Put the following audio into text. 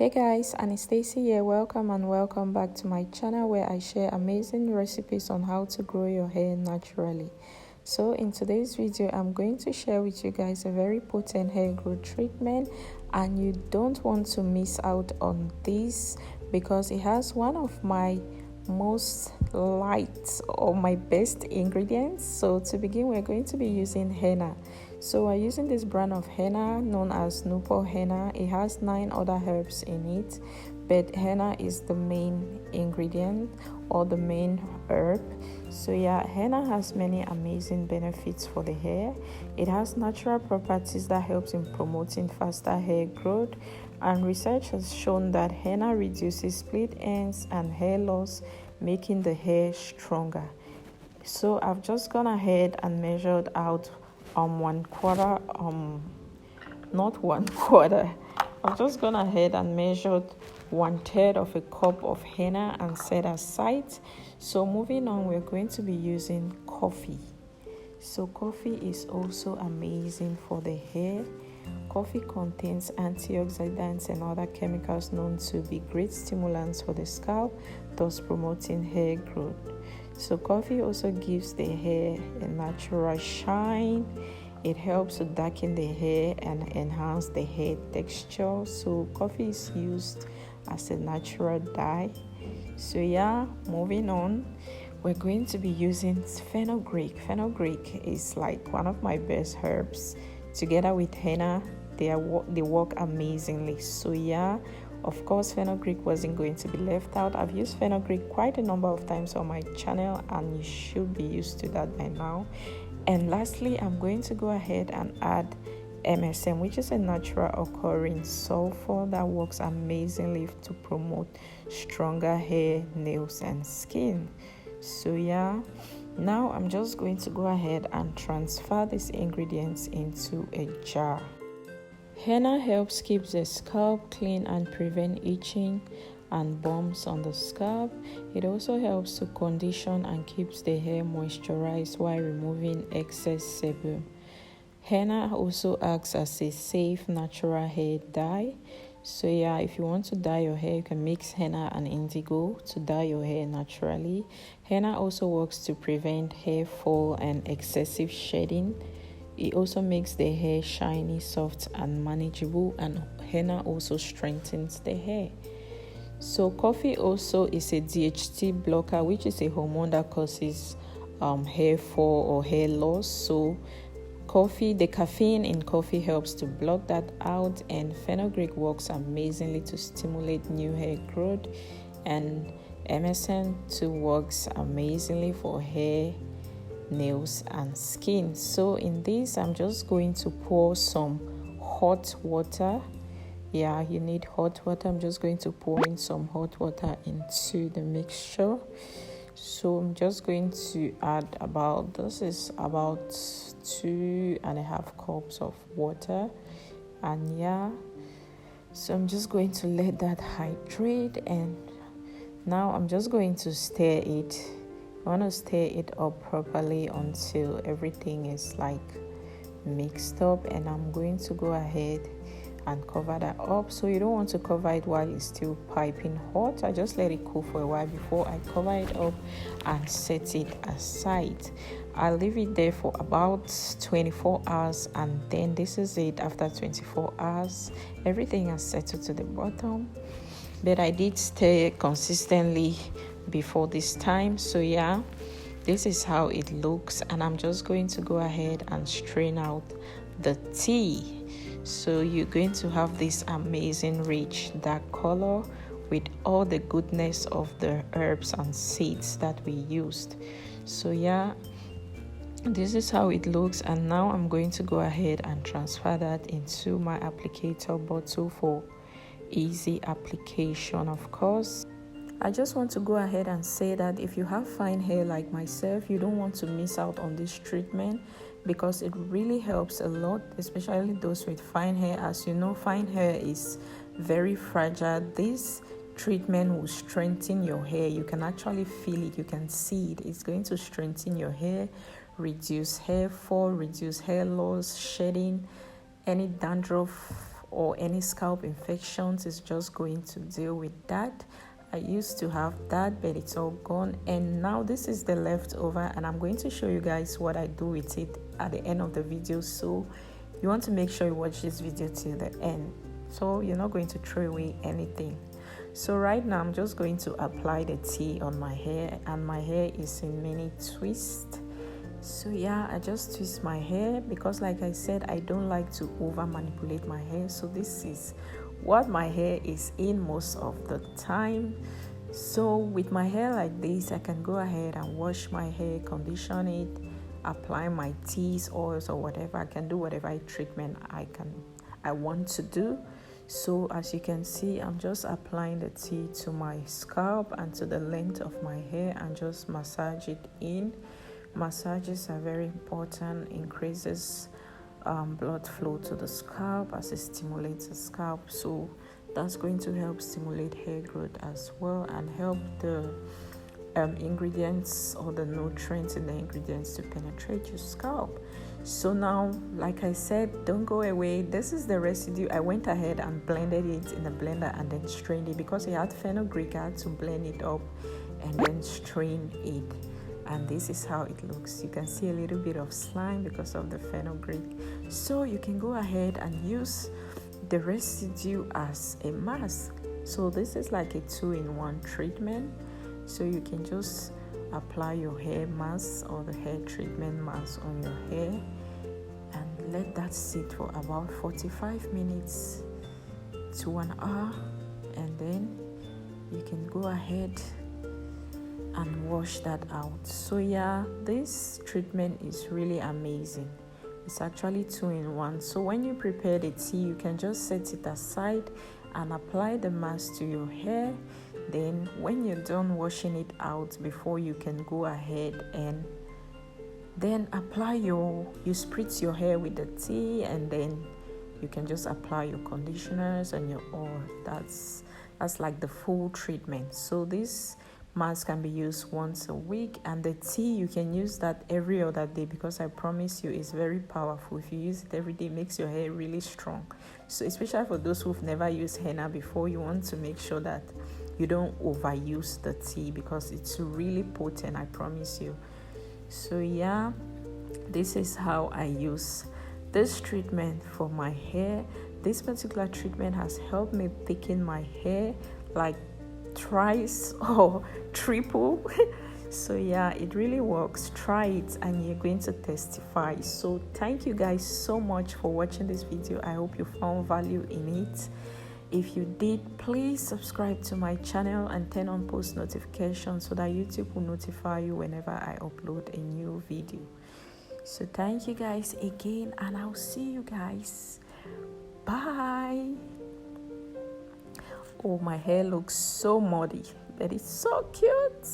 Hey guys, Anastasia here. Welcome back to my channel where I share amazing recipes on how to grow your hair naturally. So in today's video, I'm going to share with you guys a very potent hair growth treatment, and you don't want to miss out on this because it has one of my most liked or my best ingredients. So to begin, we're going to be using henna. So we're using this brand of henna known as Newport henna. It has 9 other herbs in it, but henna is the main ingredient or the main herb. So yeah, henna has many amazing benefits for the hair. It has natural properties that helps in promoting faster hair growth, and research has shown that henna reduces split ends and hair loss, making the hair stronger. So I've just gone ahead and measured out not one quarter. I've just gone ahead and measured 1/3 of a cup of henna and set aside. So moving on, we're going to be using coffee. So coffee is also amazing for the hair. Coffee contains antioxidants and other chemicals known to be great stimulants for the scalp, thus promoting hair growth. So coffee also gives the hair a natural shine. It helps to darken the hair and enhance the hair texture. So coffee is used as a natural dye. So yeah, moving on, we're going to be using fenugreek. Fenugreek is like one of my best herbs. Together with henna, they work amazingly. So yeah, of course, fenugreek wasn't going to be left out. I've used fenugreek quite a number of times on my channel, and you should be used to that by now. And lastly, I'm going to go ahead and add MSM, which is a natural occurring sulfur that works amazingly to promote stronger hair, nails, and skin. So yeah, now I'm just going to go ahead and transfer these ingredients into a jar. Henna helps keep the scalp clean and prevent itching and bumps on the scalp. It also helps to condition and keeps the hair moisturized while removing excess sebum. Henna also acts as a safe natural hair dye. So yeah, if you want to dye your hair, you can mix henna and indigo to dye your hair naturally. Henna also works to prevent hair fall and excessive shedding. It also makes the hair shiny, soft, and manageable, and henna also strengthens the hair. So coffee also is a DHT blocker, which is a hormone that causes hair fall or hair loss. So the caffeine in coffee helps to block that out, and fenugreek works amazingly to stimulate new hair growth, and MSM too works amazingly for hair, nails, and skin. So in this, I'm just going to pour some hot water. Yeah, you need hot water. I'm just going to pour in some hot water into the mixture. So I'm just going to add about 2.5 cups of water, and yeah, so I'm just going to let that hydrate, and now I'm just going to stir it. I want to stir it up properly until everything is like mixed up, and I'm going to go ahead and cover that up. So you don't want to cover it while it's still piping hot. I just let it cool for a while before I cover it up and set it aside. I'll leave it there for about 24 hours, and then this is it. After 24 hours, everything has settled to the bottom, but I did stir consistently before this time. So yeah, this is how it looks, and I'm just going to go ahead and strain out the tea. So you're going to have this amazing rich dark color with all the goodness of the herbs and seeds that we used. So yeah, this is how it looks, and now I'm going to go ahead and transfer that into my applicator bottle for easy application. Of course, I just want to go ahead and say that if you have fine hair like myself, you don't want to miss out on this treatment because it really helps a lot, especially those with fine hair. As you know, fine hair is very fragile. This treatment will strengthen your hair. You can actually feel it, you can see it. It's going to strengthen your hair, reduce hair fall, reduce hair loss, shedding, any dandruff or any scalp infections, it's just going to deal with that. I used to have that, but it's all gone, and now this is the leftover, and I'm going to show you guys what I do with it at the end of the video. So you want to make sure you watch this video till the end, so you're not going to throw away anything. So right now I'm just going to apply the tea on my hair, and my hair is in mini twist. So yeah, I just twist my hair because, like I said, I don't like to over manipulate my hair. So this is what my hair is in most of the time. So with my hair like this, I can go ahead and wash my hair, condition it, apply my teas, oils, or whatever. I can do whatever treatment I want to do. So as you can see, I'm just applying the tea to my scalp and to the length of my hair and just massage it in. Massages are very important, increases blood flow to the scalp as it stimulates the scalp. So that's going to help stimulate hair growth as well and help the ingredients or the nutrients in the ingredients to penetrate your scalp. So now, like I said, don't go away. This is the residue. I went ahead and blended it in the blender and then strained it because it had fenugreek. I had to blend it up and then strain it. And this is how it looks. You can see a little bit of slime because of the fenugreek. So you can go ahead and use the residue as a mask. So this is like a 2-in-1 treatment. So you can just apply your hair mask or the hair treatment mask on your hair and let that sit for about 45 minutes to 1 hour, and then you can go ahead and wash that out. So yeah, this treatment is really amazing. It's actually 2-in-1. So when you prepare the tea, you can just set it aside and apply the mask to your hair. Then when you're done washing it out, before you can go ahead and then apply you spritz your hair with the tea, and then you can just apply your conditioners and your oil. That's like the full treatment. So this mask can be used once a week, and the tea you can use that every other day because I promise you it's very powerful. If you use it every day, it makes your hair really strong. So especially for those who've never used henna before, you want to make sure that you don't overuse the tea because it's really potent, I promise you. So yeah, this is how I use this treatment for my hair. This particular treatment has helped me thicken my hair like thrice or triple. So yeah, it really works. Try it and you're going to testify. So thank you guys so much for watching this video. I hope you found value in it. If you did, please subscribe to my channel and turn on post notifications so that YouTube will notify you whenever I upload a new video. So thank you guys again, and I'll see you guys. Bye. Oh, my hair looks so muddy, but it's so cute.